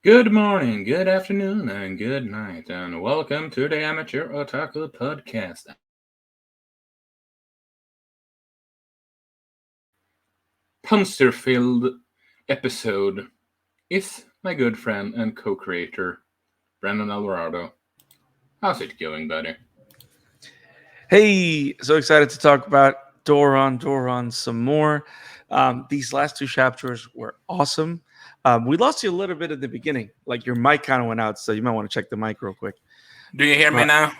Good morning, good afternoon, and good night, and welcome to the Amateur Otaku Podcast. Punster-filled episode is my good friend and co-creator, Brandon Alvarado. How's it going, buddy? Hey, so excited to talk about Doron Dororon some more. These last two chapters were awesome. We lost you a little bit at the beginning, like your mic kind of went out, so you might want to check the mic real quick. Do you hear me But now?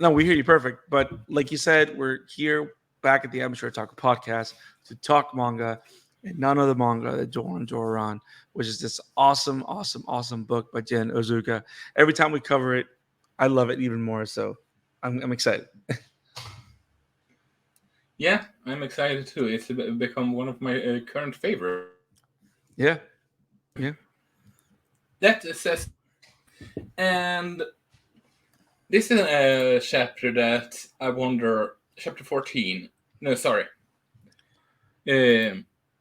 no, we hear you perfect. But like you said, we're here back at the Amateur Talk podcast to talk manga, and none of the manga, the Doron Dororon, which is this awesome book by GEN OSUKA. Every time we cover it, I love it even more. So I'm excited. Yeah, I'm excited too. It's become one of my current favorites. Yeah, yeah. That says, and this is a chapter that I wonder, chapter 14. No, sorry.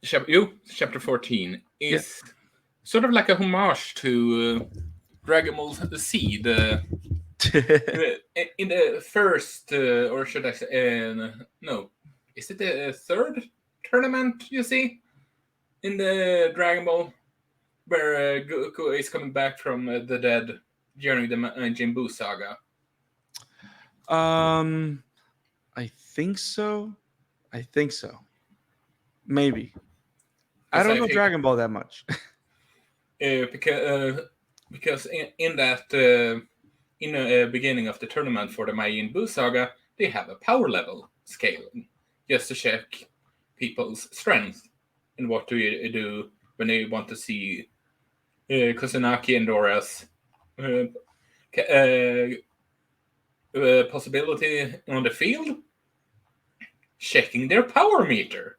Chapter 14 is sort of like a homage to Dragon Ball Z. In the first, or should I say, no, is it the third tournament you see in the Dragon Ball where Goku is coming back from the dead during the Majin Buu saga? I think so. I think so. Maybe. I Because don't I know think Dragon Ball that much. because in that in the beginning of the tournament for the Majin Buu saga, they have a power level scale just to check people's strength and what do you do when you want to see Kusanagi and Dora's possibility on the field, checking their power meter.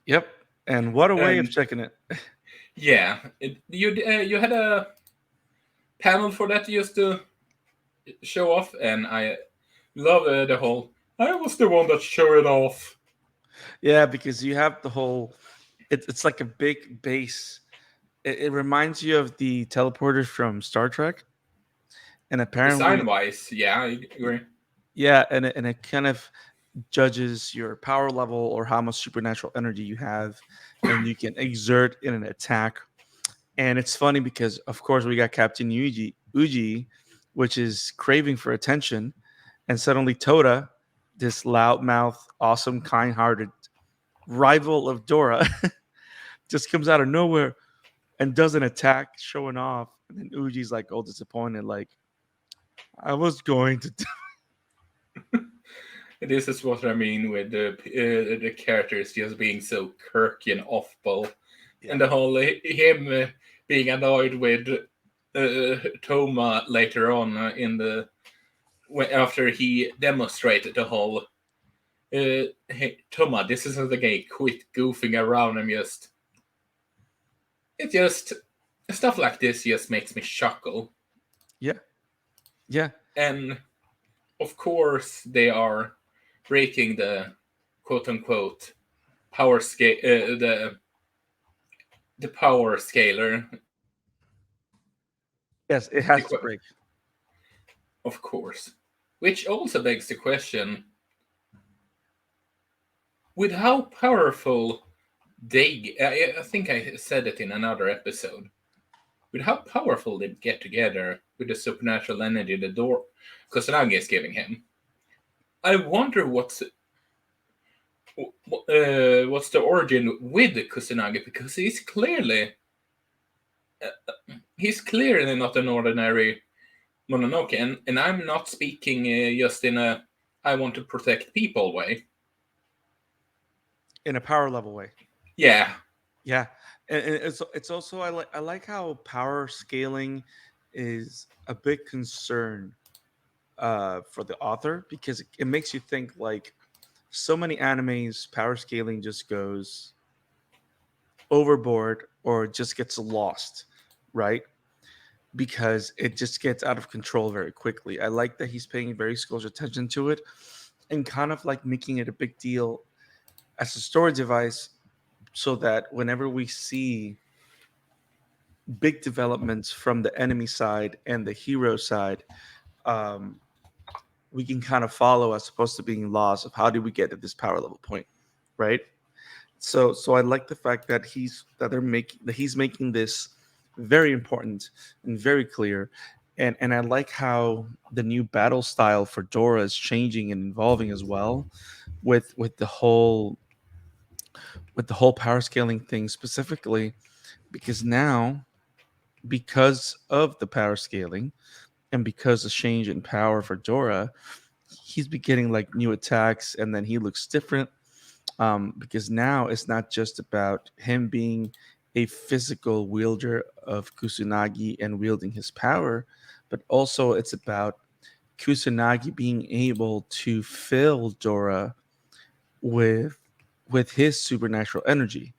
Yep. And what a way of checking it. Yeah, you had a panel for that just to show off, and I love the whole. I was the one that showed it off. Yeah, because you have the whole. It's like a big base. It reminds you of the teleporters from Star Trek, and apparently, Design-wise, yeah, I agree. yeah, and it kind of judges your power level or how much supernatural energy you have, and you can exert in an attack. And it's funny because, of course, we got Captain Uji, which is craving for attention, and suddenly Toda, this loudmouth, awesome, kind-hearted rival of Dora, just comes out of nowhere and does an attack, showing off. And then Uji's like all disappointed, like, I was going to. This is what I mean with the characters just being so quirky and off-ball, Yeah. and the whole him being annoyed with Toma later on in the after he demonstrated the whole. Hey, Toma, this isn't the game. Quit goofing around and just. It just stuff like this just makes me chuckle. Yeah. Yeah. And of course, they are breaking the quote unquote power scale, the power scaler. Yes, it has to break. Of course. Which also begs the question with how powerful they. I think I said it in another episode. With how powerful they get together with the supernatural energy the door Kusanagi is giving him. I wonder what's the origin with Kusanagi, because he's clearly not an ordinary Mononoke, and I'm not speaking just in a I want to protect people way. In a power level way. Yeah. Yeah. And it's also I like how power scaling is a big concern for the author, because it makes you think, like, so many animes power scaling just goes overboard or just gets lost, right? Because it just gets out of control very quickly. I like that he's paying very close attention to it and kind of like making it a big deal as a story device, so that whenever we see big developments from the enemy side and the hero side, um, we can kind of follow as opposed to being lost of how did we get to this power level point, right? So I like the fact that he's making this very important and very clear, and I like how the new battle style for Dora is changing and evolving as well, with the whole power scaling thing specifically, because now, because of the power scaling and because of change in power for Dora, he's beginning like new attacks, and then he looks different, because now it's not just about him being a physical wielder of Kusanagi and wielding his power, but also it's about Kusanagi being able to fill Dora with his supernatural energy,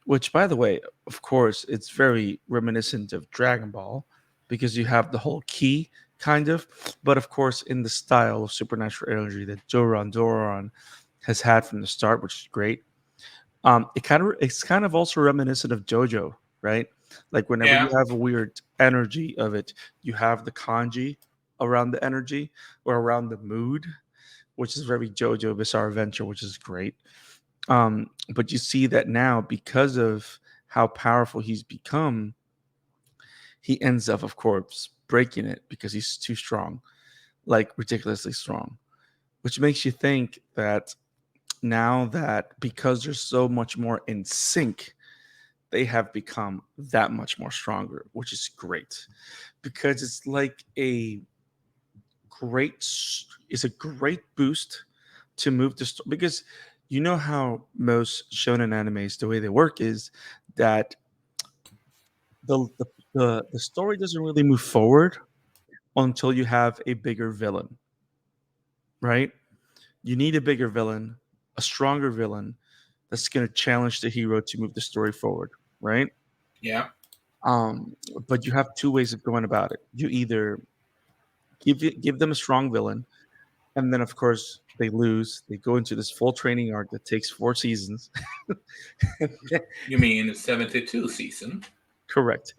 which, by the way, of course, it's very reminiscent of Dragon Ball because you have the whole key kind of, but of course in the style of supernatural energy that Doron Dororon has had from the start, which is great. It's kind of also reminiscent of JoJo, right? Like whenever you Yeah, have a weird energy of it, you have the kanji around the energy or around the mood, which is very JoJo Bizarre Adventure, which is great. But you see that now because of how powerful he's become, he ends up, of course, breaking it because he's too strong, like ridiculously strong, which makes you think that now that because they're so much more in sync, they have become that much more stronger, which is great because it's like it's a great boost to move the story because you know how most shonen animes the way they work is that the the, the story doesn't really move forward until you have a bigger villain, right? You need a bigger villain, a stronger villain that's going to challenge the hero to move the story forward, right? yeah. Um, but you have two ways of going about it. You either give them a strong villain, and then of course they lose. They go into this full training arc that takes 4 seasons. You mean 72 season? Correct.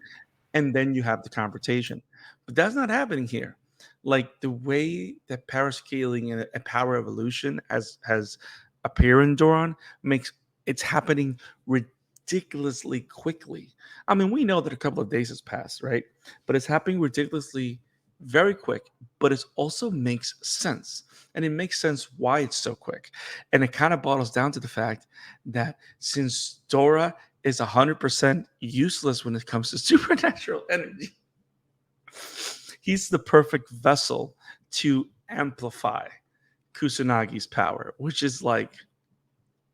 And then you have the confrontation. But that's not happening here. Like the way that power scaling and power evolution has appeared in Doron makes it's happening ridiculously quickly. I mean, we know that a couple of days has passed, right? But it's happening ridiculously very quick, but it also makes sense. And it makes sense why it's so quick. And it kind of bottles down to the fact that since Dora is 100% useless when it comes to supernatural energy, he's the perfect vessel to amplify Kusanagi's power, which is like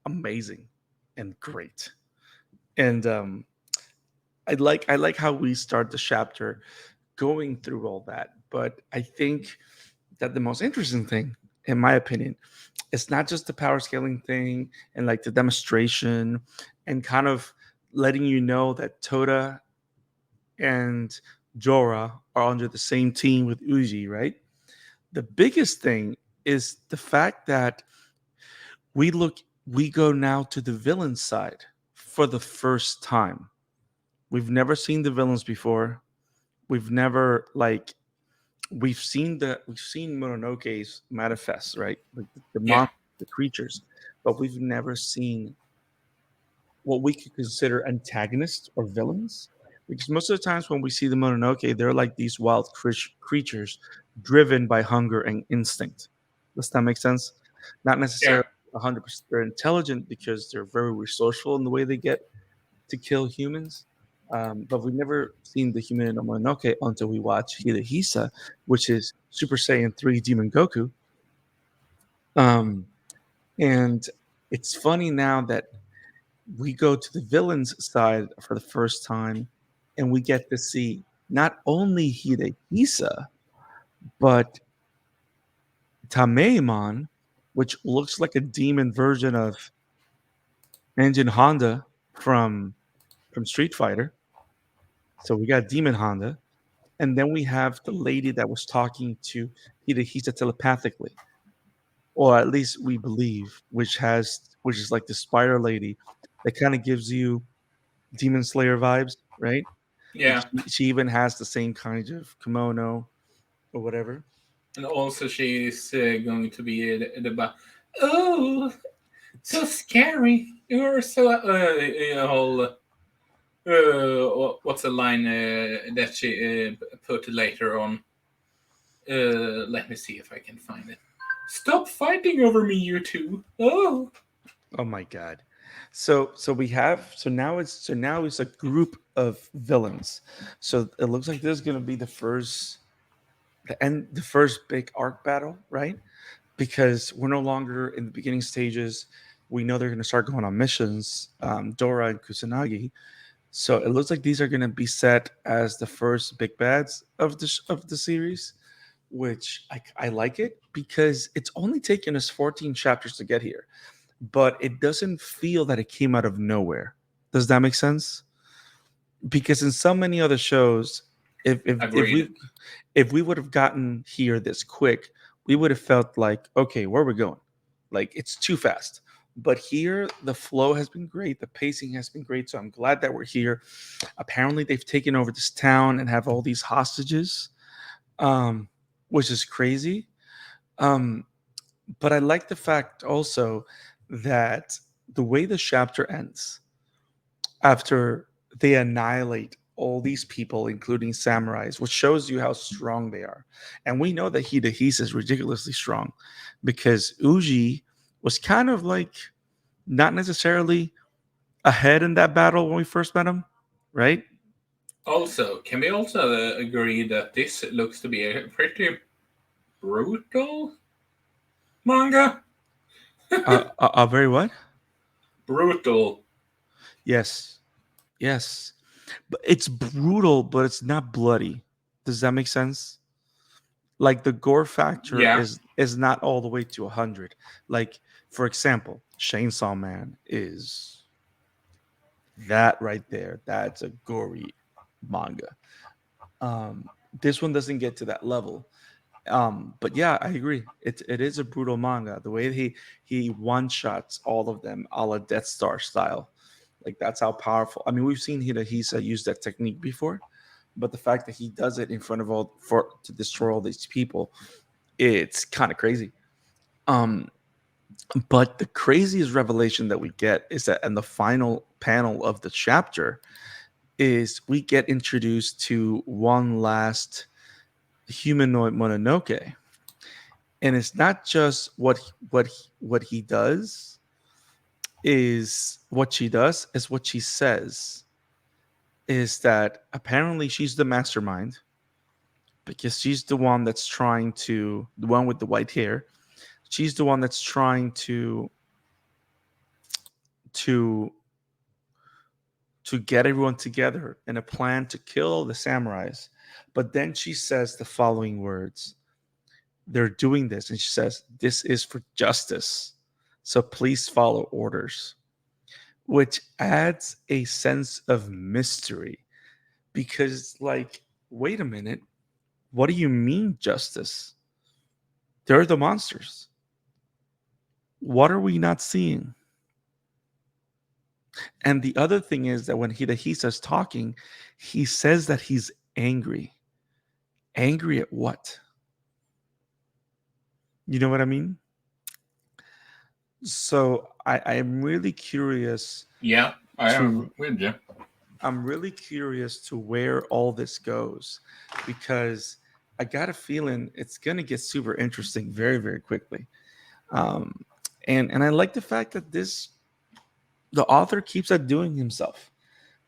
amazing and great. And I like how we start the chapter going through all that. But I think that the most interesting thing, in my opinion, it's not just the power scaling thing and like the demonstration and kind of letting you know that Toda and Jorah are under the same team with Uji, right? The biggest thing is the fact that we go now to the villain side for the first time. We've never seen the villains before. We've never like we've seen Mononoke's manifest, right? Like the Yeah, monster, the creatures, but we've never seen what we could consider antagonists or villains. Because most of the times when we see the Mononoke, they're like these wild creatures driven by hunger and instinct. Does that make sense? Not yeah. necessarily 100%. They're intelligent because they're very resourceful in the way they get to kill humans. But we've never seen the human in a Mononoke until we watch Hidehisa, which is Super Saiyan 3 Demon Goku. Um, and it's funny now that we go to the villain's side for the first time, and we get to see not only Hidehisa, but Tameimon, which looks like a demon version of Engine Honda from Street Fighter. So we got Demon Honda, and then we have the lady that was talking to Hidehisa telepathically, or at least we believe, which is like the spider lady that kind of gives you Demon Slayer vibes, right? Yeah, She even has the same kind of kimono or whatever. and also she's going to be oh, so scary. You're so whole. What's the line that she put later on? Let me see if I can find it. Stop fighting over me, you two. Oh, Oh my god. So now it's a group of villains. So it looks like this is gonna be the first big arc battle, right? Because we're no longer in the beginning stages. We know they're gonna start going on missions, Dora and Kusanagi. So it looks like these are gonna be set as the first big bads of the series, which I like it because it's only taken us 14 chapters to get here, but it doesn't feel that it came out of nowhere. Does that make sense? Because in so many other shows, agreed. if we would have gotten here this quick, we would have felt like, okay, where are we going? Like it's too fast. But here, the flow has been great. The pacing has been great. So I'm glad that we're here. Apparently, they've taken over this town and have all these hostages, um, which is crazy. Um, but I like the fact also that the way the chapter ends, after they annihilate all these people, including samurais, which shows you how strong they are. And we know that Hidehisa is ridiculously strong because Uji was kind of like not necessarily ahead in that battle when we first met him, right? Also, can we also agree that this looks to be a pretty brutal manga? Very what? Brutal. Yes, yes. But it's brutal, but it's not bloody. Does that make sense? Like the gore factor Yeah. is not all the way to 100. Like for example, Chainsaw Man is that right there. That's a gory manga. This one doesn't get to that level. But yeah, I agree. It is a brutal manga. The way he one shots all of them, a la Death Star style, like that's how powerful. I mean, we've seen Hidehisa use that technique before, but the fact that he does it in front of all for to destroy all these people, it's kind of crazy. Um, but the craziest revelation that we get is that in the final panel of the chapter is we get introduced to one last humanoid Mononoke, and it's not just what he does is what she does is what she says is that apparently she's the mastermind because she's the one that's trying to the one with the white hair. She's the one that's trying to to get everyone together in a plan to kill the samurais. But then she says the following words. They're doing this and she says this is for justice. So please follow orders, which adds a sense of mystery because like wait a minute, what do you mean justice? They're the monsters. What are we not seeing? And the other thing is that when Hidehisa's talking, he says that he's angry. Angry at what? You know what I mean? So I am really curious Yeah, I to am with you. I'm really curious to where all this goes because I got a feeling it's gonna get super interesting very, very quickly. Um, and I like the fact that the author keeps on doing himself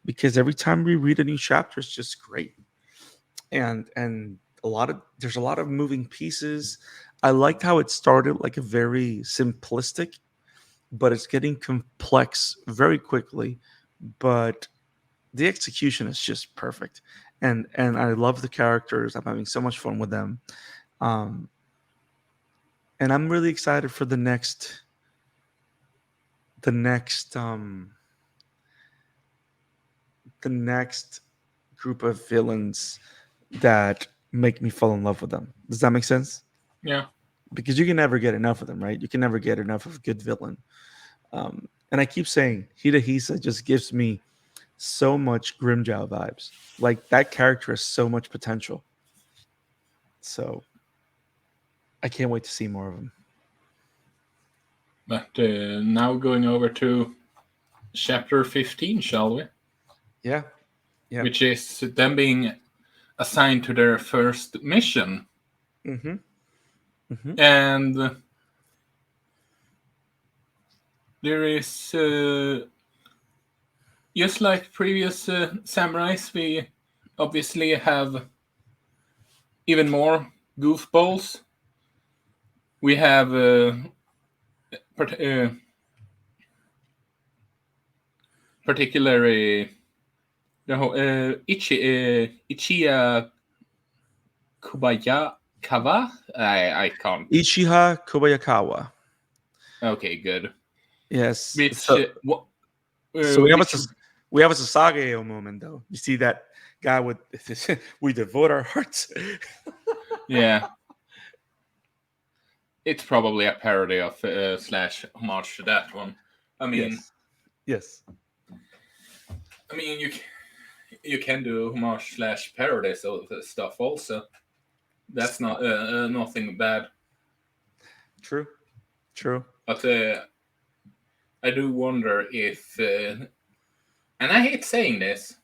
because every time we read a new chapter, it's just great. And there's a lot of moving pieces. I liked how it started like a very simplistic, but it's getting complex very quickly. But the execution is just perfect, and I love the characters. I'm having so much fun with them, um, and I'm really excited for the next the next group of villains that make me fall in love with them. Does that make sense? Yeah. Because you can never get enough of them, right? You can never get enough of a good villain. And I keep saying Hidehisa just gives me so much Grimjow vibes. Like that character has so much potential. So I can't wait to see more of him. But now going over to chapter 15, shall we? Yeah. Yeah. Which is them being assigned to their first mission. Mm-hmm. Mm-hmm. And there is, just like previous samurais, we obviously have even more goofballs. We have particularly the Ichiya Kubayakawa. I can't. Ichiha Kobayakawa. Okay, good. Yes. Which So we have which a Sasageo moment though. You see that guy with we devote our hearts. yeah, it's probably a parody of slash homage to that one. I mean, Yes. you can do homage slash parodies of the stuff also. That's not nothing bad. True. True. But I do wonder if, and I hate saying this,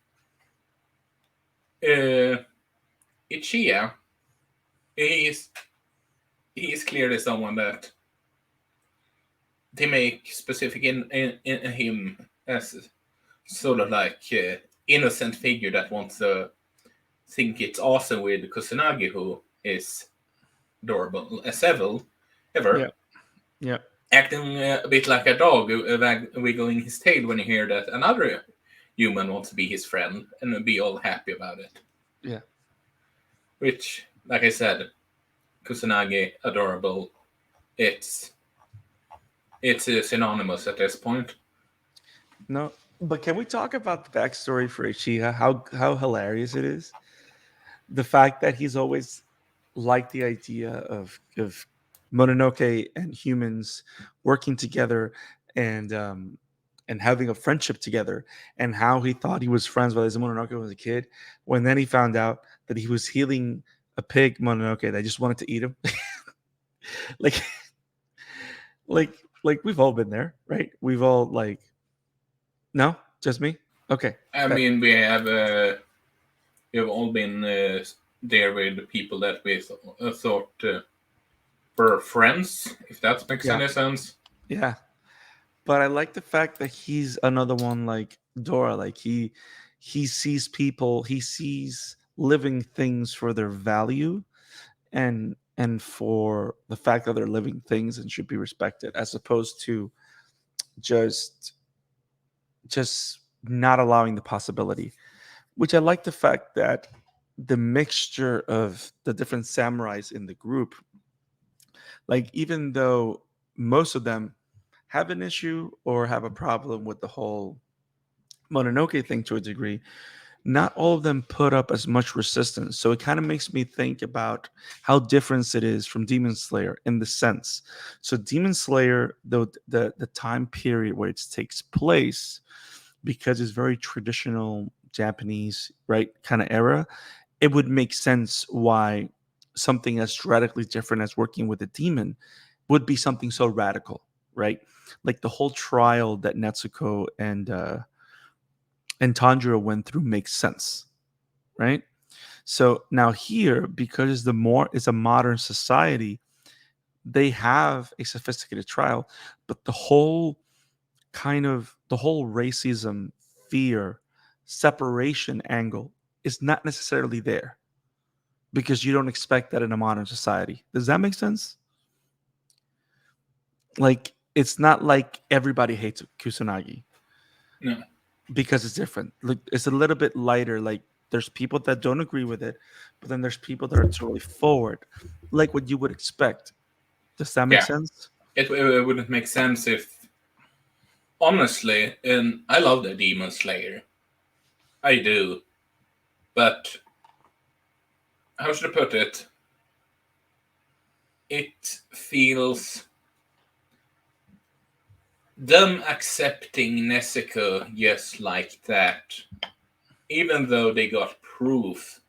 Ichiya, he's he's clearly someone that they make specific in him as sort of like innocent figure that wants to think it's awesome with Kusanagi, who is adorable as ever, Yeah. Yeah. acting a bit like a dog, wiggling his tail when you hear that another human wants to be his friend and be all happy about it. Yeah. Which, like I said, Kusanagi, adorable. It's synonymous at this point. No, but can we talk about the backstory for Ichiha? How hilarious it is. The fact that he's always liked the idea of Mononoke and humans working together and having a friendship together, and how he thought he was friends with his Mononoke when he was a kid. When then he found out that he was healing a pig Mononoke that just wanted to eat him. like like we've all been there, right? We've all like no, just me. Okay. I mean, we've all been there with people that we thought were friends, if that makes Yeah. any sense. Yeah. But I like the fact that he's another one like Dora. Like he sees people, he sees living things for their value and for the fact that they're living things and should be respected, as opposed to just just not allowing the possibility. Which I like the fact that the mixture of the different samurais in the group, like even though most of them have an issue or have a problem with the whole Mononoke thing to a degree, not all of them put up as much resistance. So it kind of makes me think about how different it is from Demon Slayer in the sense. So Demon Slayer, though the time period where it takes place, because it's very traditional Japanese, right, kind of era, it would make sense why something as radically different as working with a demon would be something so radical, right? Like the whole trial that Netsuko and Tanjiro went through makes sense, right? So now here, because it's a modern society, they have a sophisticated trial, but the whole racism, fear, separation angle is not necessarily there because you don't expect that in a modern society. Does that make sense? Like it's not like everybody hates Kusanagi. No. Because it's different. Like it's a little bit lighter. Like there's people that don't agree with it, but then there's people that are totally forward, like what you would expect. Does that make Yeah, sense? it wouldn't make sense if, honestly, and I love the Demon Slayer. I do. But, how should I put it? It feels them accepting Nezuko just like that, even though they got proof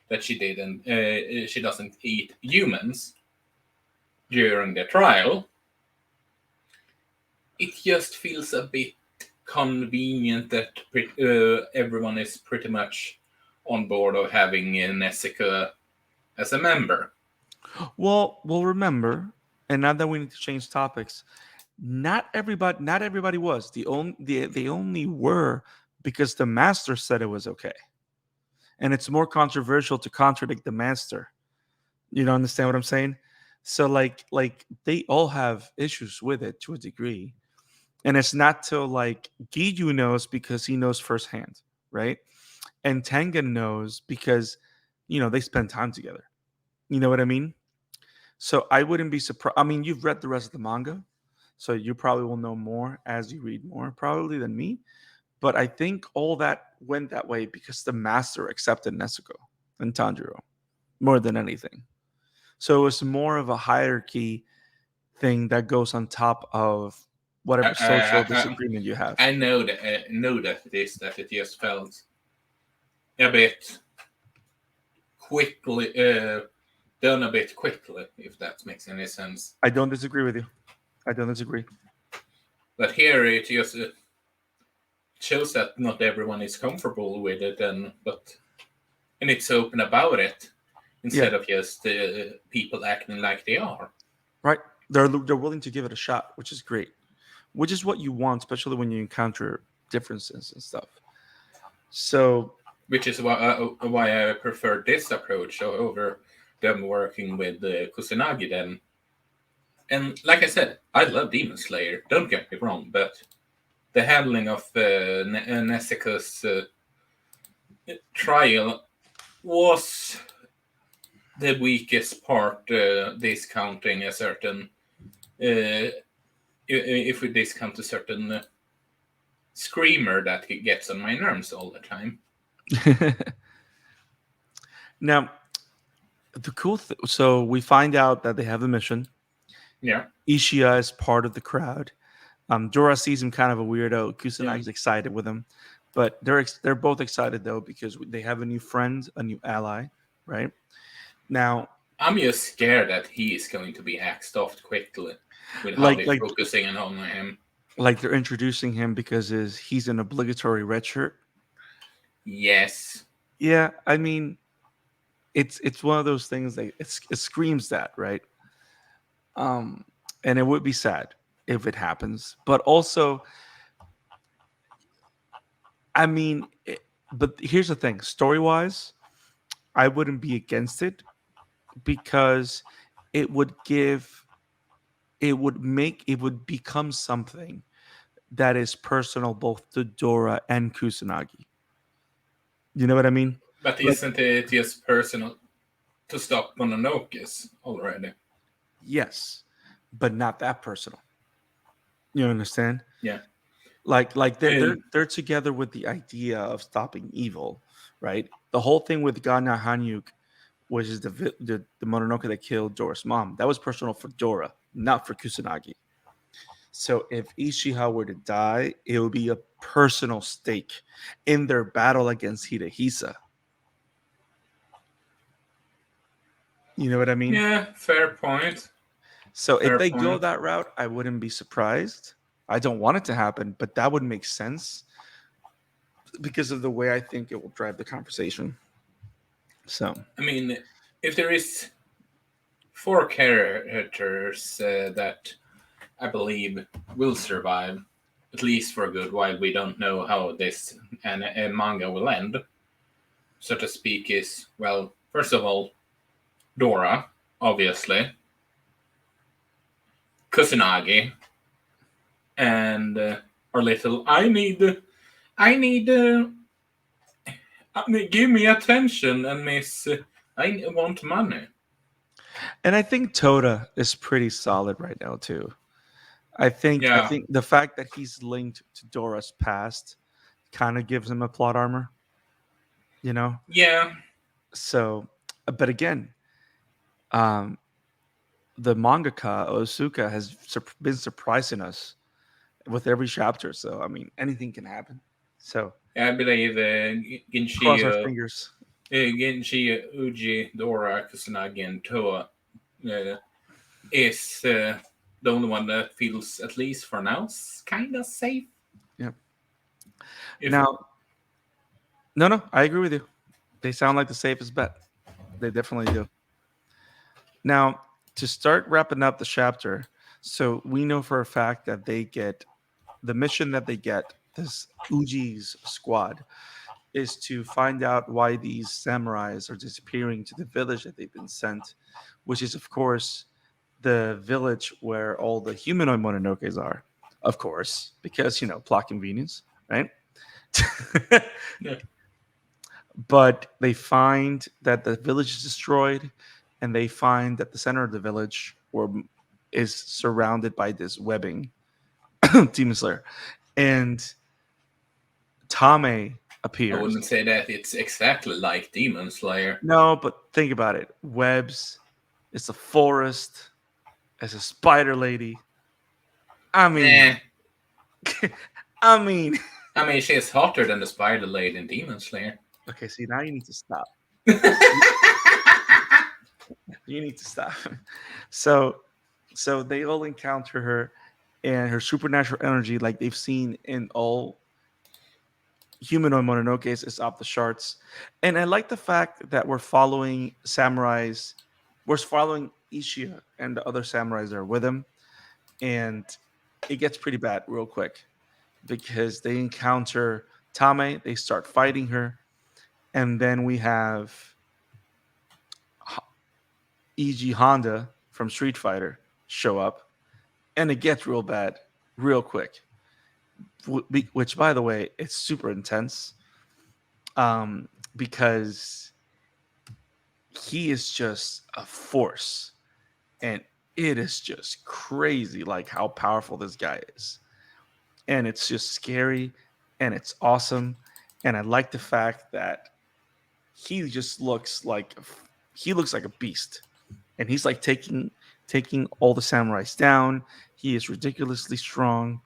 that she doesn't eat humans during the trial, it just feels a bit convenient that everyone is pretty much on board of having Nezuko as a member. Well, remember, and now that we need to change topics, not everybody was. They only were because the master said it was okay. And it's more controversial to contradict the master. You don't understand what I'm saying? So like they all have issues with it to a degree. And it's not till like Giyu knows because he knows firsthand, right? And Tengen knows because they spend time together. You know what I mean? So I wouldn't be surprised. I mean, you've read the rest of the manga, so you probably will know more as you read more, probably than me. But I think all that went that way because the master accepted Nezuko and Tanjiro more than anything. So it was more of a hierarchy thing that goes on top of whatever social disagreement you have. I know that it just felt a bit quickly done a bit quickly, if that makes any sense. I don't disagree with you. I don't disagree. But here it just shows that not everyone is comfortable with it, and it's open about it instead of just people acting like they are. Right. They're willing to give it a shot, which is great. Which is what you want, especially when you encounter differences and stuff. So, which is why I prefer this approach over them working with Kusanagi then. And like I said, I love Demon Slayer, don't get me wrong, but the handling of Nezuko's trial was the weakest part, discounting a certain if we discount a certain screamer that gets on my nerves all the time. Now, the cool so we find out that they have a mission. Yeah. Ishiya is part of the crowd. Dora sees him kind of a weirdo. Kusanagi's excited with him, but they're both excited though because they have a new friend, a new ally, right? Now, I'm just scared that he is going to be axed off quickly with how they're focusing on him. Like they're introducing him because he's an obligatory red shirt. Yes. Yeah, I mean, it's one of those things that it screams that, right? And it would be sad if it happens, but also, I mean, but here's the thing: story-wise, I wouldn't be against it because it would become something that is personal both to Dora and Kusanagi. You know what I mean? But isn't it just personal to stop Mononoke's already? Yes, but not that personal. You understand? Yeah. Like they're together with the idea of stopping evil, right? The whole thing with Ganya Hanyuk, which is the Mononoke that killed Dora's mom, that was personal for Dora, not for Kusanagi. So if Ishiha were to die, it would be a personal stake in their battle against Hidehisa. You know what I mean? Yeah, fair point. So if they go that route, I wouldn't be surprised. I don't want it to happen, but that would make sense because of the way I think it will drive the conversation. So, I mean, if there is 4 characters that I believe will survive, at least for a good while, we don't know how this manga will end, so to speak, is, well, first of all, Dora, obviously, Kusanagi, and our little I need give me attention, and Miss I want money. and I think Toda is pretty solid right now too. I think the fact that he's linked to Dora's past kind of gives him a plot armor. You know? Yeah. So, but again, the mangaka Osuka has been surprising us with every chapter. So I mean, anything can happen. So I believe cross our fingers. Genshi Uji Dora Kusanagi and Toa is the only one that feels, at least for now, kind of safe. Yep. If Now, no, I agree with you. They sound like the safest bet. They definitely do. Now, to start wrapping up the chapter, so we know for a fact that they get the mission that they get, this Uji's squad, is to find out why these samurais are disappearing to the village that they've been sent, which is, of course, the village where all the humanoid Mononokes are, of course, because, plot convenience, right? yeah. But they find that the village is destroyed, and they find that the center of the village is surrounded by this webbing, Demon Slayer, and Tame I appears. wouldn't say that it's exactly like Demon Slayer. No, but think about it: webs, it's a forest, it's a spider lady. I mean, I mean, I mean, she's hotter than the Spider Lady in Demon Slayer. okay. See, now you need to stop. You need to stop. So they all encounter her, and her supernatural energy, like they've seen in all humanoid Mononokes, is off the charts. And I like the fact that we're following samurais. We're following Ishia and the other samurais that are with him, and it gets pretty bad real quick because they encounter Tame. They start fighting her, and then we have E.G. Honda from Street Fighter show up, and it gets real bad real quick. Which, by the way, it's super intense, because he is just a force, and it is just crazy, like how powerful this guy is, and it's just scary, and it's awesome, and I like the fact that he just looks like a beast, and he's like taking all the samurais down. He is ridiculously strong.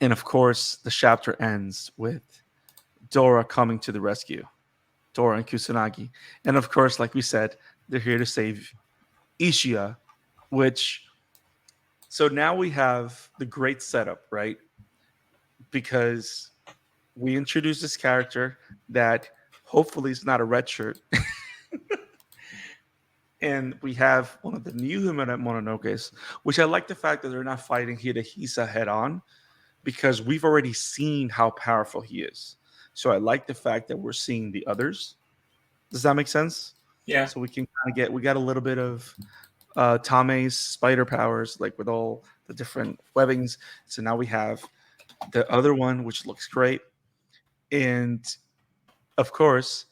And of course, the chapter ends with Dora coming to the rescue, Dora and Kusanagi. And of course, like we said, they're here to save Ishia, which. So now we have the great setup, right? Because we introduce this character that hopefully is not a red shirt. And we have one of the new Humanoid Mononokes, which I like the fact that they're not fighting Hidehisa head on, because we've already seen how powerful he is. So I like the fact that we're seeing the others. Does that make sense? Yeah. So we can kind of we got a little bit of Tame's spider powers, like with all the different webbings. So now we have the other one, which looks great. And of course,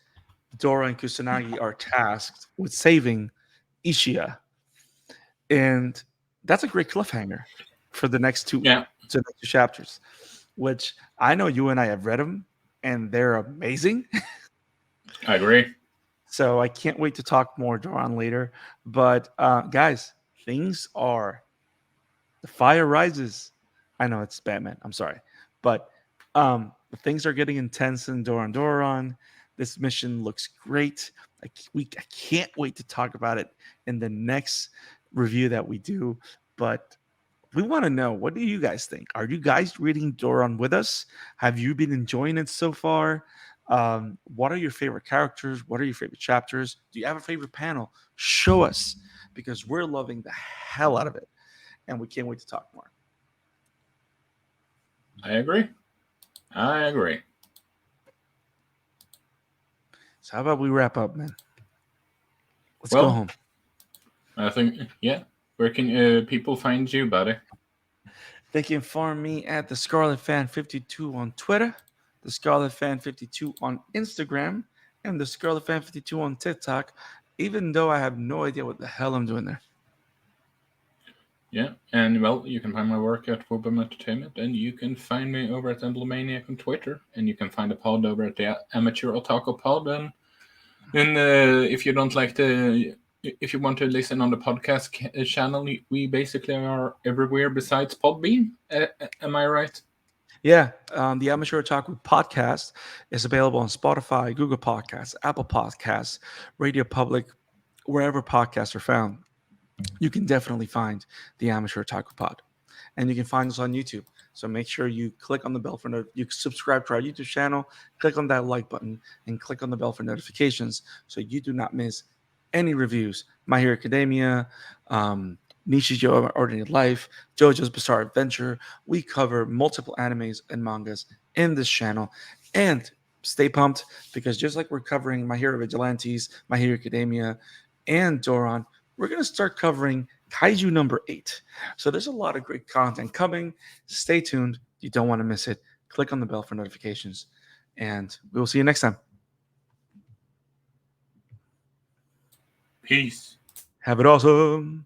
Dora and Kusanagi are tasked with saving Ishia. And that's a great cliffhanger for the next two chapters, which I know you and I have read them, and they're amazing. I agree. So I can't wait to talk more, Doron, later. But guys, the fire rises. I know it's Batman. I'm sorry. But things are getting intense in Doron Dororon. This mission looks great. I can't wait to talk about it in the next review that we do. But we want to know, what do you guys think? Are you guys reading Doron with us? Have you been enjoying it so far? What are your favorite characters? What are your favorite chapters? Do you have a favorite panel? Show us, because we're loving the hell out of it, and we can't wait to talk more. I agree. So how about we wrap up, man? Let's go home. I think, where can people find you, buddy? They can find me at the Scarlet Fan 52 on Twitter, the Scarlet Fan 52 on Instagram, and the Scarlet Fan 52 on TikTok, even though I have no idea what the hell I'm doing there. Yeah, and you can find my work at Wobum Entertainment, and you can find me over at Emblemaniac on Twitter, and you can find the pod over at the Amateur Otaku Pod. And if you don't like the if you want to listen on the podcast channel, we basically are everywhere besides Podbean. Am I right? Yeah, the Amateur Otaku podcast is available on Spotify, Google Podcasts, Apple Podcasts, Radio Public, wherever podcasts are found. You can definitely find the Amateur Otaku Pod, and you can find us on YouTube. So make sure you click on the bell for you subscribe to our YouTube channel, click on that like button, and click on the bell for notifications so you do not miss any reviews. My Hero Academia, Nishijo Ordinary Life, JoJo's Bizarre Adventure. We cover multiple animes and mangas in this channel. And stay pumped because just like we're covering My Hero Vigilantes, My Hero Academia, and Doron, we're going to start covering Kaiju number 8. So there's a lot of great content coming. Stay tuned. You don't want to miss it. Click on the bell for notifications. And we will see you next time. Peace. Have it awesome.